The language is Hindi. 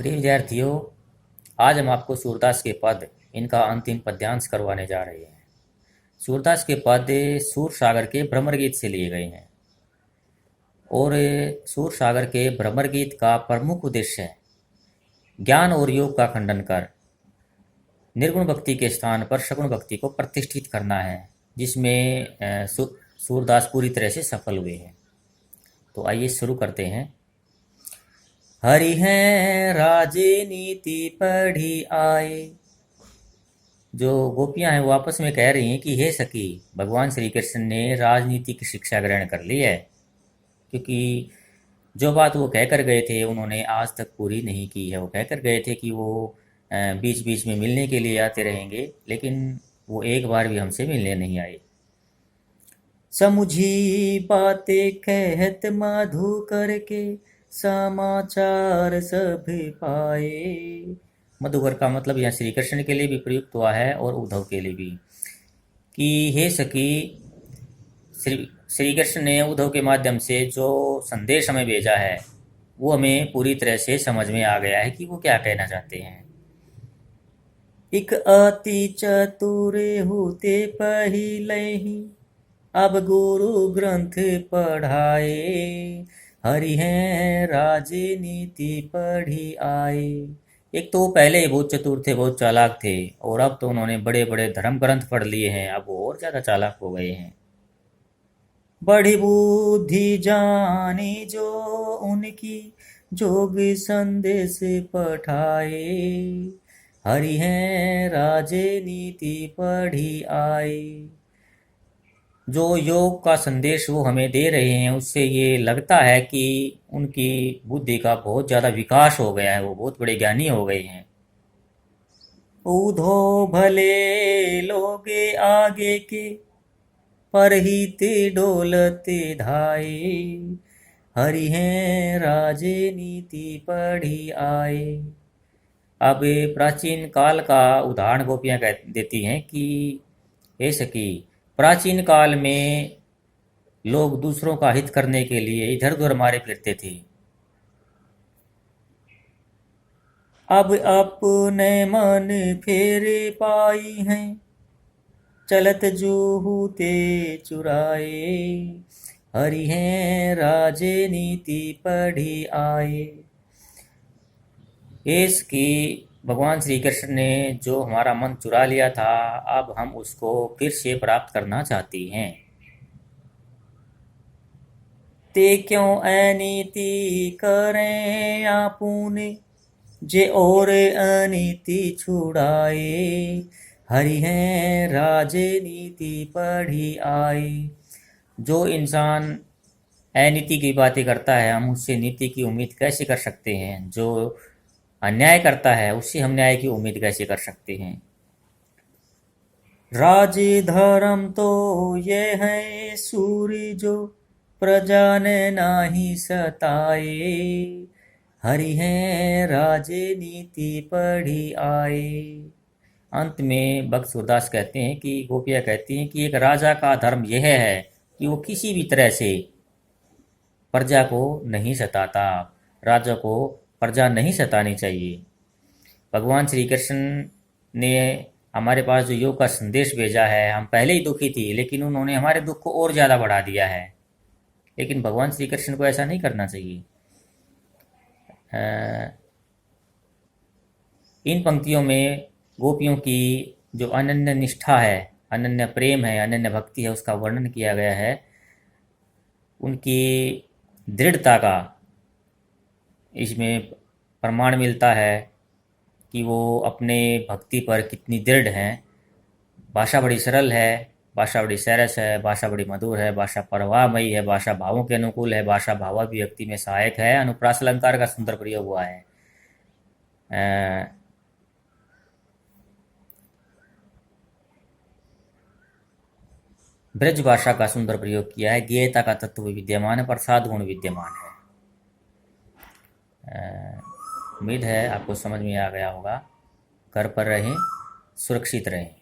प्रिय विद्यार्थियों, आज हम आपको सूरदास के पद इनका अंतिम पद्यांश करवाने जा रहे हैं। सूरदास के पद सूर सागर के भ्रमर गीत से लिए गए हैं और सूर सागर के भ्रमर गीत का प्रमुख उद्देश्य है ज्ञान और योग का खंडन कर निर्गुण भक्ति के स्थान पर सगुण भक्ति को प्रतिष्ठित करना है, जिसमें सूरदास पूरी तरह से सफल हुए हैं। तो आइए शुरू करते हैं। हरि हैं राजनीति पढ़ी आए। जो गोपियां हैं वो आपस में कह रही हैं कि हे सखी, भगवान श्री कृष्ण ने राजनीति की शिक्षा ग्रहण कर ली है, क्योंकि जो बात वो कह कर गए थे उन्होंने आज तक पूरी नहीं की है। वो कह कर गए थे कि वो बीच बीच में मिलने के लिए आते रहेंगे, लेकिन वो एक बार भी हमसे मिलने नहीं आए। समुझी बातें कहत मधु करके समाचार सब पाए। मधुकर का मतलब यहाँ श्री कृष्ण के लिए भी प्रयुक्त हुआ है और उद्धव के लिए भी, कि हे सखी, श्री कृष्ण ने उद्धव के माध्यम से जो संदेश हमें भेजा है वो हमें पूरी तरह से समझ में आ गया है कि वो क्या कहना चाहते हैं। इक अति चतुर होते पहिले ही अब गुरु ग्रंथ पढ़ाए। हरि हैं राजनीति पढ़ी आए। एक तो वो पहले ही बहुत चतुर थे, बहुत चालाक थे, और अब तो उन्होंने बड़े बड़े धर्म ग्रंथ पढ़ लिए हैं, अब वो और ज़्यादा चालाक हो गए हैं। बड़ी बुद्धि जानी जो उनकी जोग संदेश पठाए। हरि हैं राजनीति पढ़ी आए। जो योग का संदेश वो हमें दे रहे हैं उससे ये लगता है कि उनकी बुद्धि का बहुत ज़्यादा विकास हो गया है, वो बहुत बड़े ज्ञानी हो गए हैं। उधो भले लोग आगे के परहित डोलते धाये। हरि हैं राजनीति पढ़ी आए। अब प्राचीन काल का उदाहरण गोपियाँ देती हैं कि हे सखी, प्राचीन काल में लोग दूसरों का हित करने के लिए इधर उधर मारे फिरते थे। अब अपने मन फेरे पाई हैं, चलत जूहूते चुराए। हरि हैं राजनीति पढ़ी आए। इसकी भगवान श्री कृष्ण ने जो हमारा मन चुरा लिया था, अब हम उसको फिर से प्राप्त करना चाहती हैं। ते क्यों अनीति करें आपुने, जे और अनीति छुड़ाए। हरि हैं राजनीति पढ़ी आए। जो इंसान अनीति की बातें करता है, हम उससे नीति की उम्मीद कैसे कर सकते हैं? जो अन्याय करता है उससे हम न्याय की उम्मीद कैसे कर सकते हैं? राज धर्म तो ये है सूर्य जो प्रजा ने नाही सताए। हरि हैं राजनीति पढ़ी आए। अंत में भक्त सूरदास कहते हैं कि गोपियाँ कहती हैं कि एक राजा का धर्म यह है कि वो किसी भी तरह से प्रजा को नहीं सताता। राजा को प्रजा नहीं सतानी चाहिए। भगवान श्री कृष्ण ने हमारे पास जो योग का संदेश भेजा है, हम पहले ही दुखी थी, लेकिन उन्होंने हमारे दुख को और ज़्यादा बढ़ा दिया है। लेकिन भगवान श्री कृष्ण को ऐसा नहीं करना चाहिए। इन पंक्तियों में गोपियों की जो अनन्य निष्ठा है, अनन्य प्रेम है, अनन्य भक्ति है, उसका वर्णन किया गया है। उनकी दृढ़ता का इसमें प्रमाण मिलता है कि वो अपने भक्ति पर कितनी दृढ़ हैं। भाषा बड़ी सरल है, भाषा बड़ी सरस है, भाषा बड़ी मधुर है, भाषा प्रवाहमयी है, भाषा भावों के अनुकूल है, भाषा भावाभिव्यक्ति में सहायक है। अनुप्रास अलंकार का सुंदर प्रयोग हुआ है। ब्रज भाषा का सुंदर प्रयोग किया है। ज्ञेयता का तत्व विद्यमान है, प्रसाद गुण विद्यमान है। उम्मीद है आपको समझ में आ गया होगा। घर पर रहें, सुरक्षित रहें।